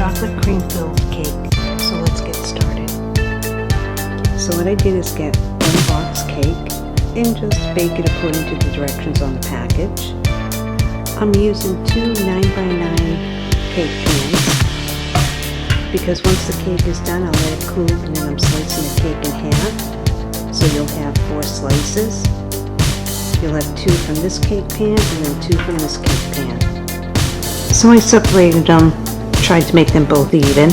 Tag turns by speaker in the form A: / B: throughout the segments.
A: chocolate cream filled cake. So let's get started. So what I did is get one box cake and just bake it according to the directions on the package. I'm using two 9x9 cake pans because once the cake is done, I'll let it cool and then I'm slicing the cake in half. So you'll have 4 slices. You'll have 2 from this cake pan and then 2 from this cake pan. So I separated them, tried to make them both even.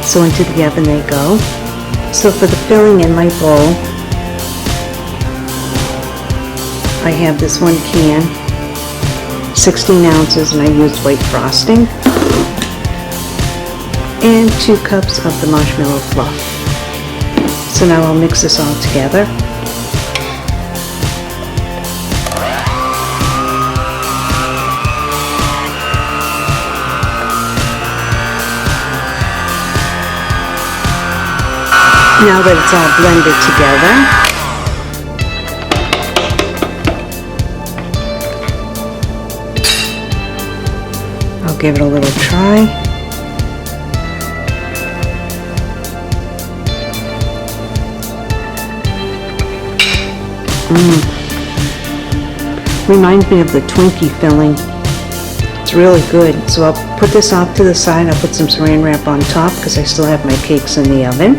A: So into the oven they go. So for the filling in my bowl, I have this one can, 16 ounces, and I used white frosting, and 2 cups of the Marshmallow Fluff. So now I'll mix this all together. Now that it's all blended together, I'll give it a little try. Reminds me of the Twinkie filling. It's really good. So I'll put this off to the side. I'll put some saran wrap on top because I still have my cakes in the oven.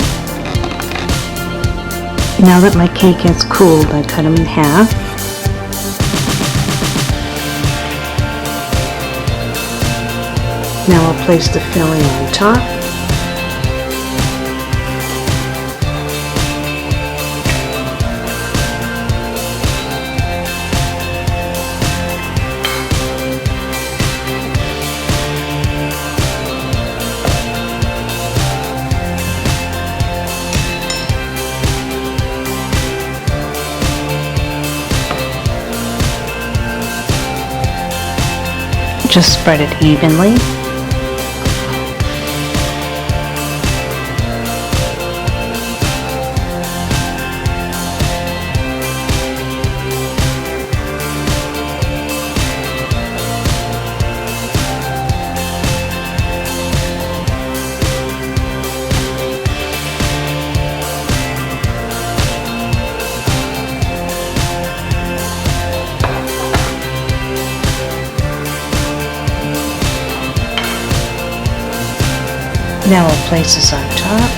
A: Now that my cake has cooled, I cut them in half. Now I'll place the filling on top. Just spread it evenly. Now I'll place this on top.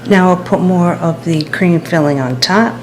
A: Now I'll put more of the cream filling on top.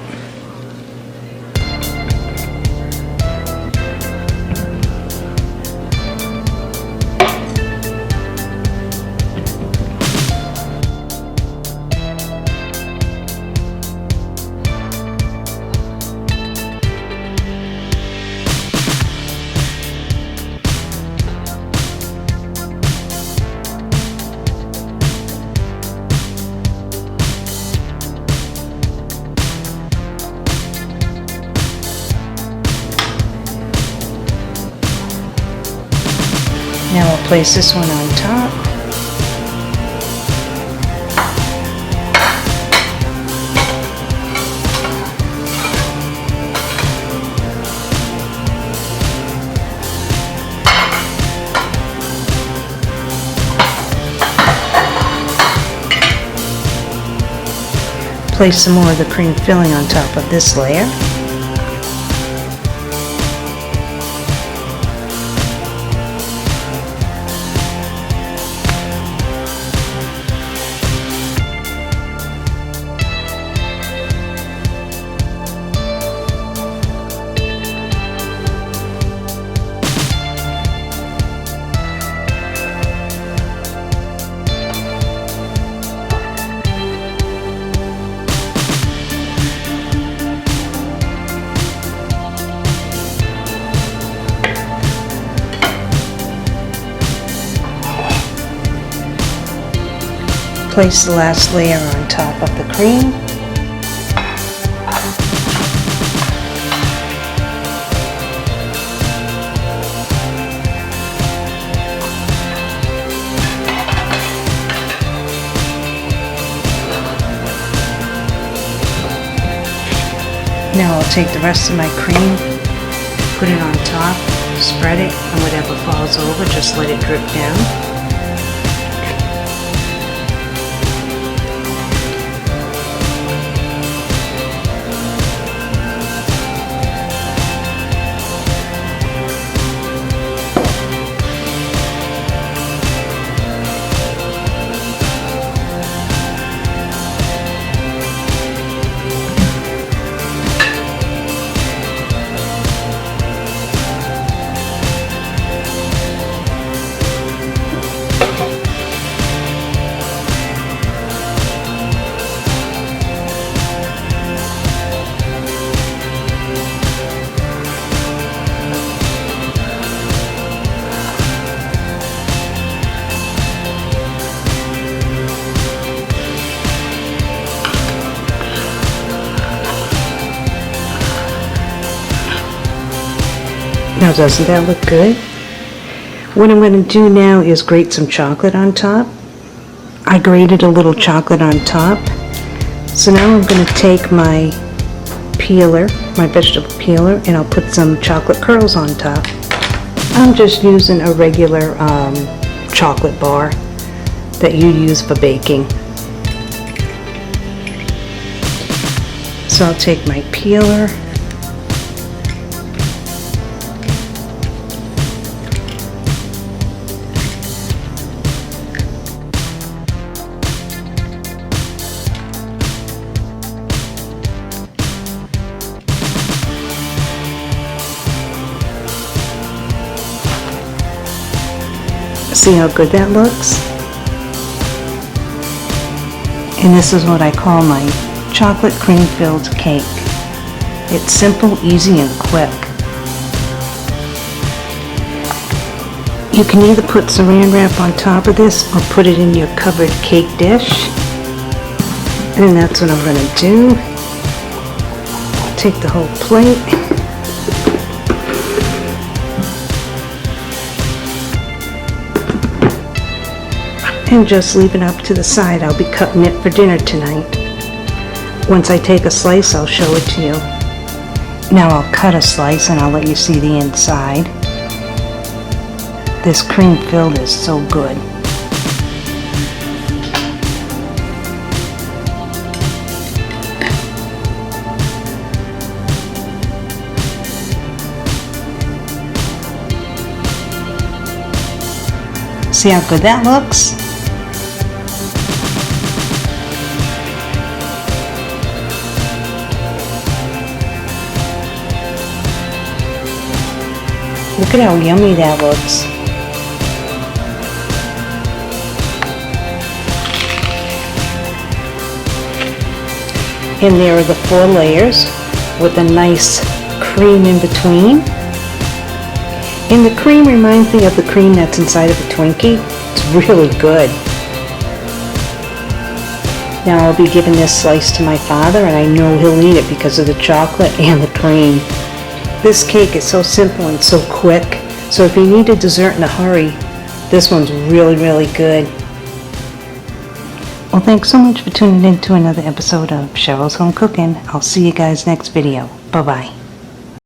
A: Now I'll place this one on top. Place some more of the cream filling on top of this layer. Place the last layer on top of the cream. Now I'll take the rest of my cream, put it on top, spread it, and whatever falls over, just let it drip down. Now doesn't that look good? What I'm going to do now is grate some chocolate on top. I grated a little chocolate on top. So now I'm going to take my peeler, my vegetable peeler, and I'll put some chocolate curls on top. I'm just using a regular chocolate bar that you use for baking. So I'll take my peeler, see how good that looks? And this is what I call my chocolate cream filled cake. It's simple, easy, and quick. You can either put saran wrap on top of this or put it in your covered cake dish. And that's what I'm going to do. Take the whole plate. And just leave it up to the side. I'll be cutting it for dinner tonight. Once I take a slice, I'll show it to you. Now I'll cut a slice and I'll let you see the inside. This cream filled is so good. See how good that looks? Look at how yummy that looks. And there are the 4 layers with a nice cream in between. And the cream reminds me of the cream that's inside of a Twinkie. It's really good. Now I'll be giving this slice to my father, and I know he'll eat it because of the chocolate and the cream. This cake is so simple and so quick, so if you need a dessert in a hurry, this one's really, really good. Well, thanks so much for tuning in to another episode of Cheryl's Home Cooking. I'll see you guys next video. Bye-bye.